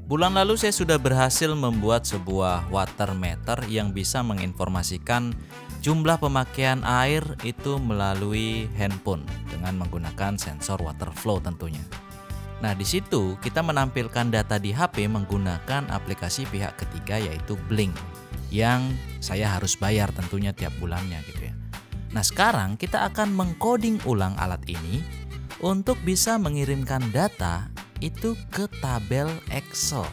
Bulan lalu saya sudah berhasil membuat sebuah water meter yang bisa menginformasikan jumlah pemakaian air itu melalui handphone dengan menggunakan sensor water flow tentunya. Nah, di situ kita menampilkan data di HP menggunakan aplikasi pihak ketiga yaitu Blink yang saya harus bayar tentunya tiap bulannya gitu ya. Nah, sekarang kita akan mengcoding ulang alat ini untuk bisa mengirimkan data itu ke tabel Excel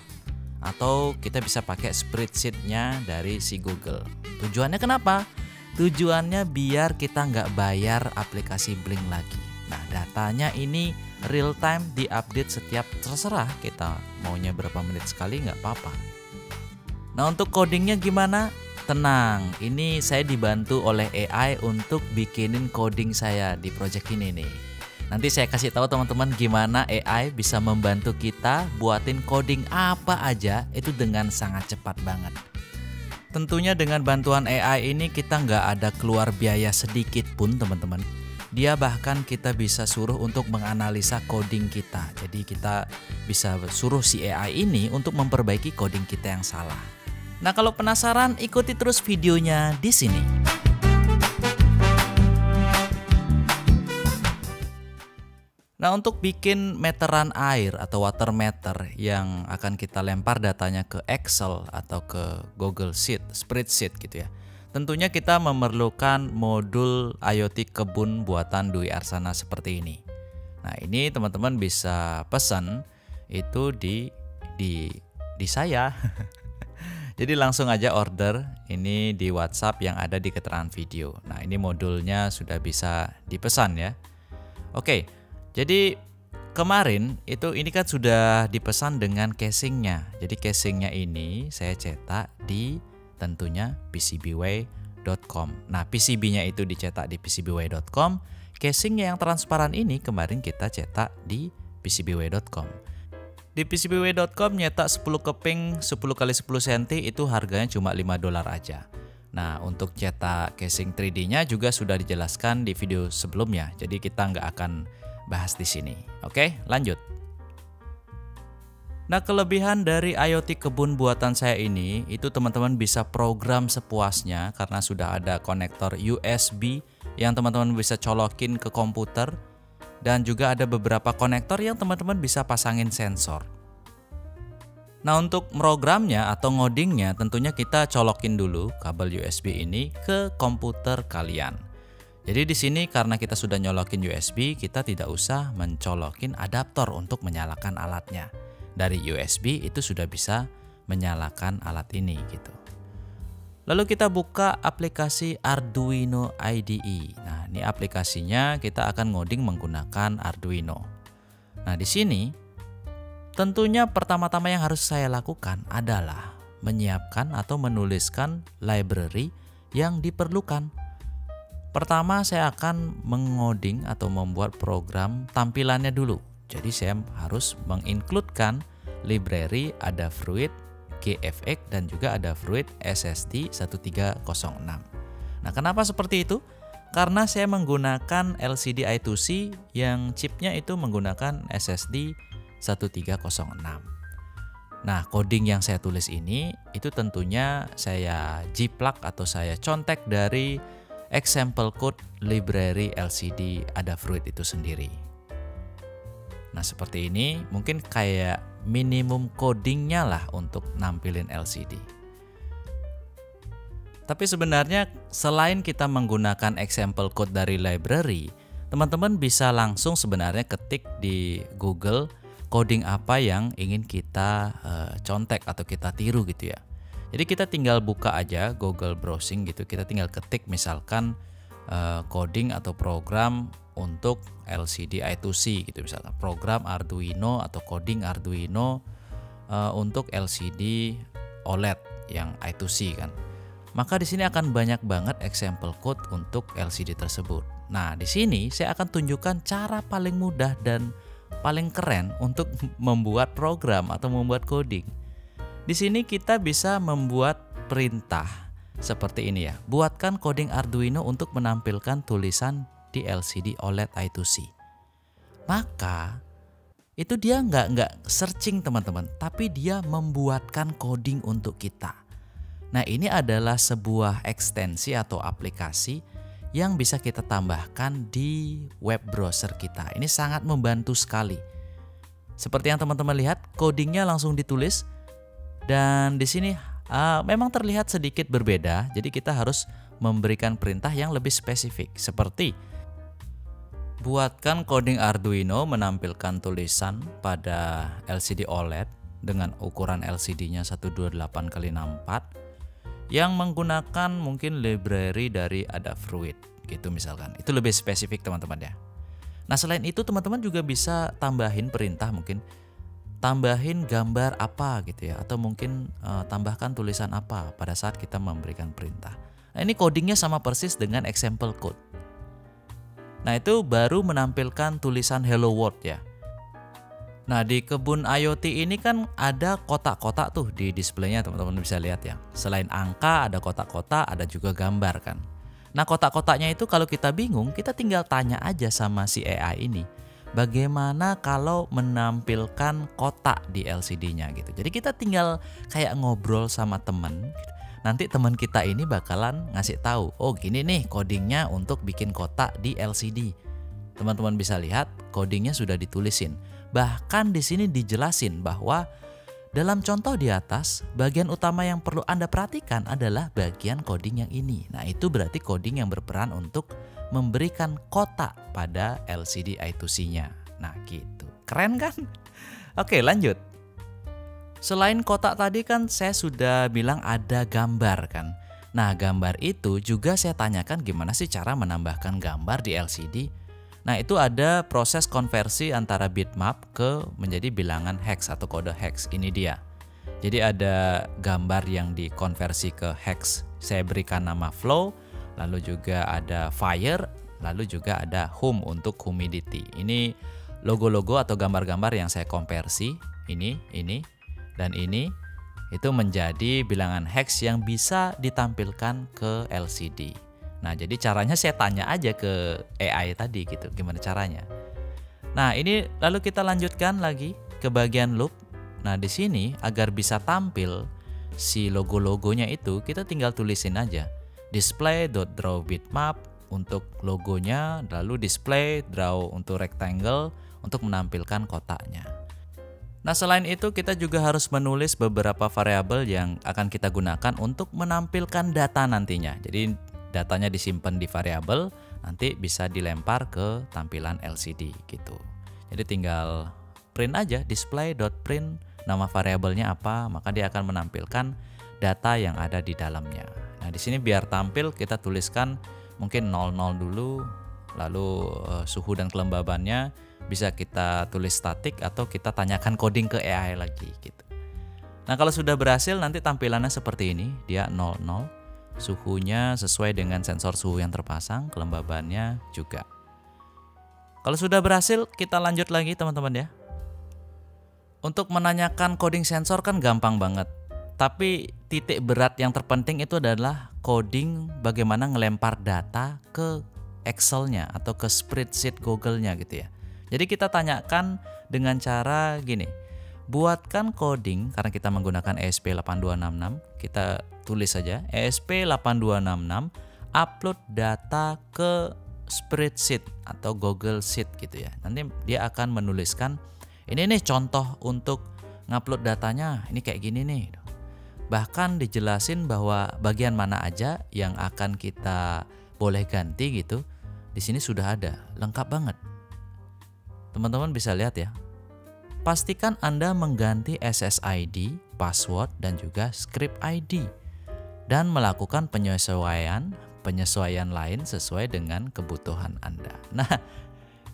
atau kita bisa pakai spreadsheet-nya dari si Google. Tujuannya kenapa? Tujuannya biar kita nggak bayar aplikasi Blink lagi. Nah, datanya ini real time diupdate setiap, terserah kita maunya berapa menit sekali nggak apa-apa. Nah, untuk codingnya gimana? Tenang, ini saya dibantu oleh AI untuk bikinin coding saya di project ini nih. Nanti saya kasih tahu teman-teman gimana AI bisa membantu kita buatin coding apa aja itu dengan sangat cepat banget. Tentunya dengan bantuan AI ini kita nggak ada keluar biaya sedikit pun teman-teman. Dia bahkan kita bisa suruh untuk menganalisa coding kita. Jadi kita bisa suruh si AI ini untuk memperbaiki coding kita yang salah. Nah, kalau penasaran ikuti terus videonya di sini. Nah, untuk bikin meteran air atau water meter yang akan kita lempar datanya ke Excel atau ke Google Sheet, spreadsheet gitu ya. Tentunya kita memerlukan modul IoT kebun buatan Dwi Arsana seperti ini. Nah, ini teman-teman bisa pesan itu di saya. Jadi langsung aja order ini di WhatsApp yang ada di keterangan video. Nah, ini modulnya sudah bisa dipesan ya. Oke. Jadi kemarin ini kan sudah dipesan dengan casingnya. Jadi casingnya ini saya cetak di tentunya PCBWay.com. Nah, PCB-nya itu dicetak di PCBWay.com. Casingnya yang transparan ini kemarin kita cetak di PCBWay.com. Di PCBWay.com nyetak 10 keping 10 x 10 cm itu harganya cuma $5 aja. Nah, untuk cetak casing 3D-nya juga sudah dijelaskan di video sebelumnya. Jadi kita nggak akan bahas di sini. Oke, lanjut. Nah, kelebihan dari IoT kebun buatan saya ini itu teman-teman bisa program sepuasnya karena sudah ada konektor USB yang teman-teman bisa colokin ke komputer dan juga ada beberapa konektor yang teman-teman bisa pasangin sensor. Nah, untuk programnya atau ngodingnya tentunya kita colokin dulu kabel USB ini ke komputer kalian. Jadi di sini karena kita sudah nyolokin USB, kita tidak usah mencolokin adaptor untuk menyalakan alatnya. Dari USB itu sudah bisa menyalakan alat ini gitu. Lalu kita buka aplikasi Arduino IDE. Nah, ini aplikasinya kita akan ngoding menggunakan Arduino. Nah, di sini tentunya pertama-tama yang harus saya lakukan adalah menyiapkan atau menuliskan library yang diperlukan. Pertama saya akan mengoding atau membuat program tampilannya dulu. Jadi saya harus mengincludekan library ada Fruit, GFX dan juga ada Fruit SSD 1306. Nah, kenapa seperti itu? Karena saya menggunakan LCD I2C yang chipnya itu menggunakan SSD 1306. Nah, coding yang saya tulis ini itu tentunya saya jiplak atau saya contek dari example code library LCD Adafruit itu sendiri. Nah, seperti ini mungkin kayak minimum codingnya lah untuk nampilin LCD. Tapi sebenarnya selain kita menggunakan example code dari library, teman-teman bisa langsung sebenarnya ketik di Google coding apa yang ingin kita contek atau kita tiru gitu ya. Jadi kita tinggal buka aja Google Browsing gitu, kita tinggal ketik misalkan coding atau program untuk LCD I2C gitu misalkan, program Arduino atau coding Arduino untuk LCD OLED yang I2C kan. Maka di sini akan banyak banget example code untuk LCD tersebut. Nah, di sini saya akan tunjukkan cara paling mudah dan paling keren untuk membuat program atau membuat coding. Di sini kita bisa membuat perintah seperti ini ya. Buatkan coding Arduino untuk menampilkan tulisan di LCD OLED I2C. Maka itu dia nggak searching teman-teman, tapi dia membuatkan coding untuk kita. Nah, ini adalah sebuah ekstensi atau aplikasi yang bisa kita tambahkan di web browser kita. Ini sangat membantu sekali. Seperti yang teman-teman lihat, codingnya langsung ditulis dan di sini memang terlihat sedikit berbeda. Jadi kita harus memberikan perintah yang lebih spesifik, seperti buatkan coding Arduino menampilkan tulisan pada LCD OLED dengan ukuran LCD-nya 128x64 yang menggunakan mungkin library dari Adafruit gitu misalkan. Itu lebih spesifik teman-teman ya. Nah, selain itu teman-teman juga bisa tambahin perintah, mungkin tambahin gambar apa gitu ya, atau mungkin tambahkan tulisan apa pada saat kita memberikan perintah. Nah, ini codingnya sama persis dengan example code. Nah, itu baru menampilkan tulisan Hello World ya. Nah, di kebun IoT ini kan ada kotak-kotak tuh di displaynya, teman-teman bisa lihat ya. Selain angka ada kotak-kotak, ada juga gambar kan. Nah, kotak-kotaknya itu kalau kita bingung, kita tinggal tanya aja sama si AI ini. Bagaimana kalau menampilkan kotak di LCD-nya gitu. Jadi kita tinggal kayak ngobrol sama temen. Nanti teman kita ini bakalan ngasih tahu, oh gini nih codingnya untuk bikin kotak di LCD. Teman-teman bisa lihat codingnya sudah ditulisin. Bahkan di sini dijelasin bahwa dalam contoh di atas, bagian utama yang perlu Anda perhatikan adalah bagian coding yang ini. Nah, itu berarti coding yang berperan untuk memberikan kotak pada LCD I2C-nya. Nah, gitu. Keren kan? Oke, lanjut. Selain kotak tadi kan saya sudah bilang ada gambar kan. Nah, gambar itu juga saya tanyakan gimana sih cara menambahkan gambar di LCD. Nah, itu ada proses konversi antara bitmap ke menjadi bilangan hex atau kode hex. Ini dia. Jadi ada gambar yang dikonversi ke hex. Saya berikan nama flow, lalu juga ada fire, lalu juga ada hum untuk humidity. Ini logo-logo atau gambar-gambar yang saya konversi. Ini, dan ini. Itu menjadi bilangan hex yang bisa ditampilkan ke LCD. Nah, jadi caranya saya tanya aja ke AI tadi gitu, gimana caranya. Nah, ini lalu kita lanjutkan lagi ke bagian loop. Nah, di sini agar bisa tampil si logo-logonya itu, kita tinggal tulisin aja display.drawBitmap untuk logonya, lalu display draw untuk rectangle untuk menampilkan kotaknya. Nah, selain itu kita juga harus menulis beberapa variabel yang akan kita gunakan untuk menampilkan data nantinya. Jadi datanya disimpan di variabel, nanti bisa dilempar ke tampilan LCD gitu. Jadi tinggal print aja display.print nama variabelnya apa, maka dia akan menampilkan data yang ada di dalamnya. Nah, di sini biar tampil kita tuliskan mungkin 00 dulu, lalu suhu dan kelembabannya bisa kita tulis statik atau kita tanyakan coding ke AI lagi gitu. Nah, kalau sudah berhasil nanti tampilannya seperti ini, dia 00. Suhunya sesuai dengan sensor suhu yang terpasang, kelembabannya juga. Kalau sudah berhasil, kita lanjut lagi teman-teman ya. Untuk menanyakan coding sensor kan gampang banget. Tapi titik berat yang terpenting itu adalah coding bagaimana ngelempar data ke Excel-nya atau ke spreadsheet Google-nya gitu ya. Jadi kita tanyakan dengan cara gini. Buatkan coding, karena kita menggunakan ESP8266, kita tulis saja ESP8266 upload data ke spreadsheet atau Google Sheet gitu ya. Nanti dia akan menuliskan ini nih contoh untuk ngupload datanya, ini kayak gini nih. Bahkan dijelasin bahwa bagian mana aja yang akan kita boleh ganti gitu. Di sini sudah ada, lengkap banget. Teman-teman bisa lihat ya. Pastikan Anda mengganti SSID, password, dan juga script ID. Dan melakukan penyesuaian lain sesuai dengan kebutuhan Anda. Nah,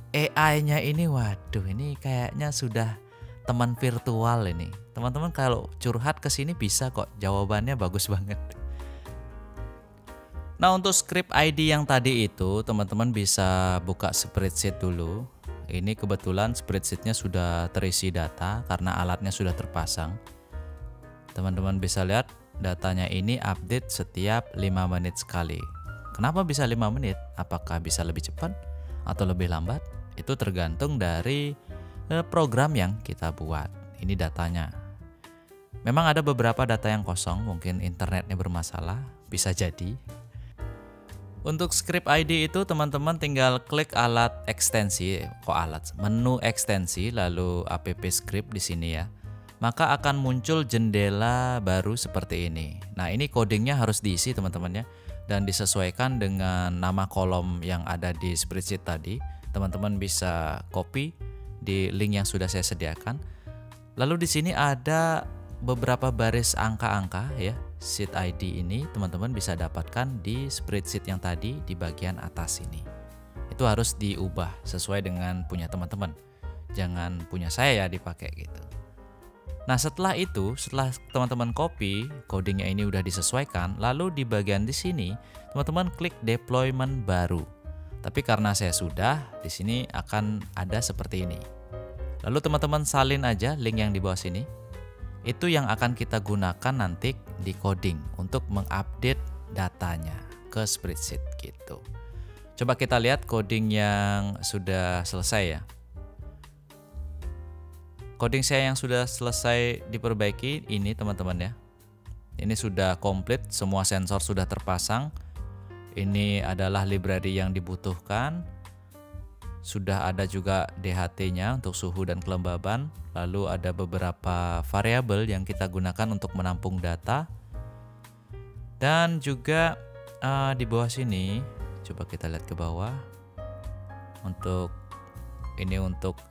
AI-nya ini waduh, ini kayaknya sudah teman virtual ini. Teman-teman kalau curhat ke sini bisa kok, jawabannya bagus banget. Nah, untuk script ID yang tadi itu, teman-teman bisa buka spreadsheet dulu. Ini kebetulan spreadsheetnya sudah terisi data karena alatnya sudah terpasang. Teman-teman bisa lihat datanya ini update setiap 5 menit sekali. Kenapa bisa 5 menit? Apakah bisa lebih cepat atau lebih lambat? Itu tergantung dari program yang kita buat. Ini datanya. Memang ada beberapa data yang kosong, mungkin internetnya bermasalah, bisa jadi. Untuk script ID itu teman-teman tinggal klik alat ekstensi, menu ekstensi lalu app script di sini ya. Maka akan muncul jendela baru seperti ini. Nah, ini codingnya harus diisi teman-teman ya, dan disesuaikan dengan nama kolom yang ada di spreadsheet tadi. Teman-teman bisa copy di link yang sudah saya sediakan. Lalu di sini ada beberapa baris angka-angka ya. Sheet ID ini teman-teman bisa dapatkan di spreadsheet yang tadi di bagian atas ini. Itu harus diubah sesuai dengan punya teman-teman. Jangan punya saya ya dipakai gitu. Nah, setelah itu, setelah teman-teman copy, codingnya ini udah disesuaikan, lalu di bagian di sini teman-teman klik deployment baru. Tapi karena saya sudah, di sini akan ada seperti ini. Lalu teman-teman salin aja link yang di bawah sini. Itu yang akan kita gunakan nanti di coding untuk mengupdate datanya ke spreadsheet gitu. Coba kita lihat coding yang sudah selesai ya. Coding saya yang sudah selesai diperbaiki ini teman-teman ya. Ini sudah komplit, semua sensor sudah terpasang. Ini adalah library yang dibutuhkan. Sudah ada juga DHT-nya untuk suhu dan kelembaban. Lalu ada beberapa variabel yang kita gunakan untuk menampung data. Dan juga di bawah sini, coba kita lihat ke bawah. Untuk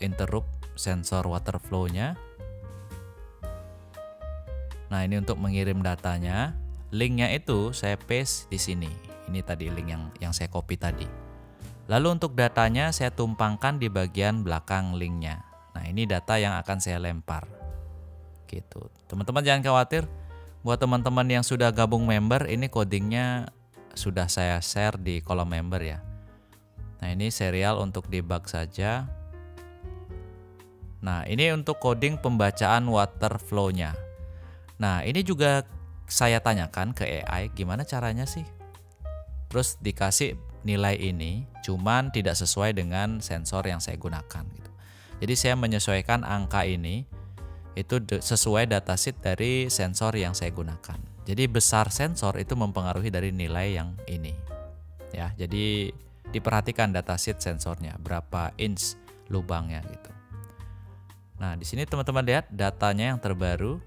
interrupt sensor water flow-nya. Nah, ini untuk mengirim datanya. Linknya itu saya paste di sini. Ini tadi link yang saya copy tadi. Lalu untuk datanya saya tumpangkan di bagian belakang linknya. Nah, ini data yang akan saya lempar. Gitu. Teman-teman jangan khawatir. Buat teman-teman yang sudah gabung member, ini codingnya sudah saya share di kolom member ya. Nah, ini serial untuk debug saja. Nah, ini untuk coding pembacaan water flow-nya. Nah, ini juga saya tanyakan ke AI gimana caranya sih. Terus dikasih nilai ini, cuman tidak sesuai dengan sensor yang saya gunakan gitu. Jadi saya menyesuaikan angka ini itu sesuai datasheet dari sensor yang saya gunakan. Jadi besar sensor itu mempengaruhi dari nilai yang ini. Ya, jadi diperhatikan datasheet sensornya, berapa inch lubangnya gitu. Nah, di sini teman-teman lihat datanya yang terbaru.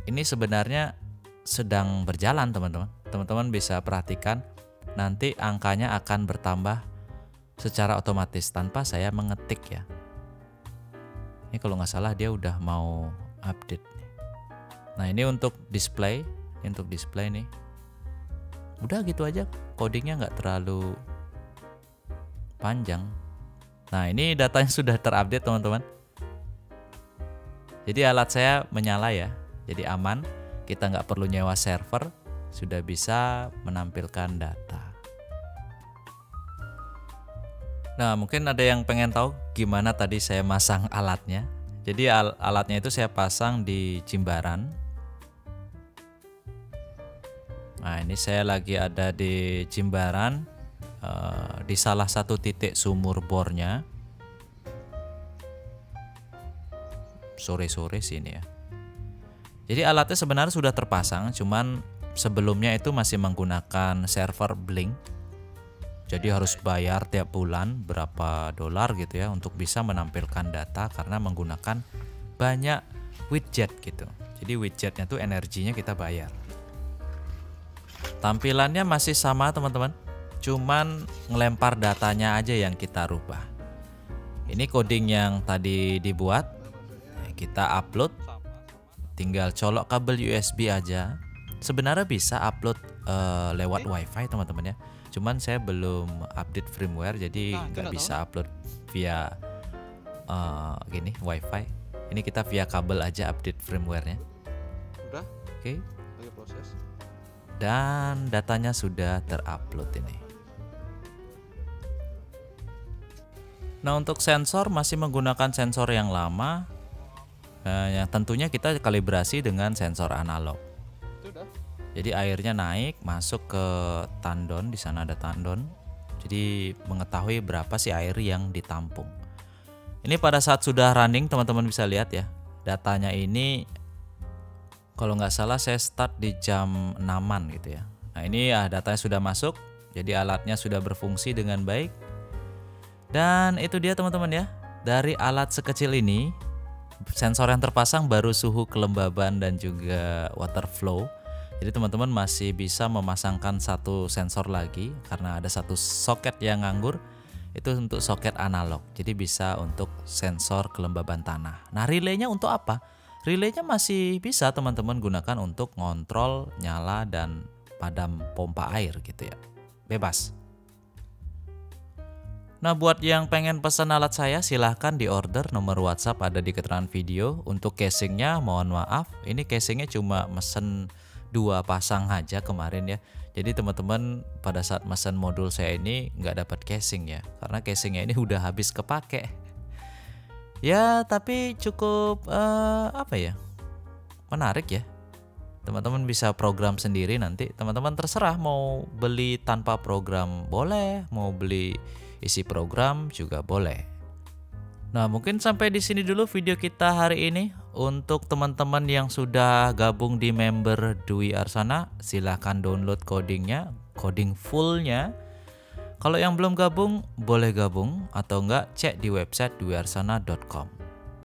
Ini sebenarnya sedang berjalan, teman-teman. Teman-teman bisa perhatikan nanti angkanya akan bertambah secara otomatis tanpa saya mengetik ya. Ini kalau nggak salah dia udah mau update. Nah, ini untuk display, nih. Udah gitu aja, codingnya nggak terlalu panjang. Nah, ini datanya sudah terupdate teman-teman. Jadi alat saya menyala ya, jadi aman. Kita nggak perlu nyewa server, sudah bisa menampilkan data. Nah, mungkin ada yang pengen tahu gimana tadi saya masang alatnya. Jadi alatnya itu saya pasang di Jimbaran. Nah, ini saya lagi ada di Jimbaran, di salah satu titik sumur bornya. Sore-sore sini ya. Jadi alatnya sebenarnya sudah terpasang, cuman sebelumnya itu masih menggunakan server Blink. Jadi harus bayar tiap bulan berapa dolar gitu ya untuk bisa menampilkan data karena menggunakan banyak widget gitu. Jadi widgetnya tuh energinya kita bayar. Tampilannya masih sama teman-teman, cuman ngelempar datanya aja yang kita rubah. Ini coding yang tadi dibuat, kita upload, tinggal colok kabel USB aja. Sebenarnya bisa upload lewat WiFi teman-teman ya. Cuman saya belum update firmware, jadi nggak bisa upload via gini WiFi. Ini kita via kabel aja update firmwarenya. Udah? Oke. Lagi proses. Dan datanya sudah terupload ini. Nah, untuk sensor masih menggunakan sensor yang lama. Yang tentunya kita kalibrasi dengan sensor analog. Jadi airnya naik masuk ke tandon, di sana ada tandon. Jadi mengetahui berapa sih air yang ditampung. Ini pada saat sudah running teman-teman bisa lihat ya, datanya ini kalau nggak salah saya start di jam 6-an gitu ya. Nah ini ya datanya sudah masuk, jadi alatnya sudah berfungsi dengan baik. Dan itu dia teman-teman ya, dari alat sekecil ini sensor yang terpasang baru suhu kelembaban dan juga water flow. Jadi teman-teman masih bisa memasangkan satu sensor lagi karena ada satu soket yang nganggur. Itu untuk soket analog, jadi bisa untuk sensor kelembaban tanah. Nah relaynya untuk apa? Relaynya masih bisa teman-teman gunakan untuk ngontrol nyala dan padam pompa air gitu ya, bebas. Nah buat yang pengen pesan alat saya silahkan di order, nomor WhatsApp ada di keterangan video. Untuk casingnya mohon maaf, ini casingnya cuma mesen 2 pasang aja kemarin ya. Jadi teman-teman pada saat mesen modul saya ini nggak dapat casing ya, karena casingnya ini udah habis kepake. Ya tapi cukup menarik ya. Teman-teman bisa program sendiri nanti. Teman-teman terserah mau beli tanpa program boleh, mau beli isi program juga boleh. Nah mungkin sampai di sini dulu video kita hari ini. Untuk teman-teman yang sudah gabung di member Dwi Arsana, silahkan download codingnya, coding fullnya. Kalau yang belum gabung boleh gabung atau enggak cek di website dwiarsana.com.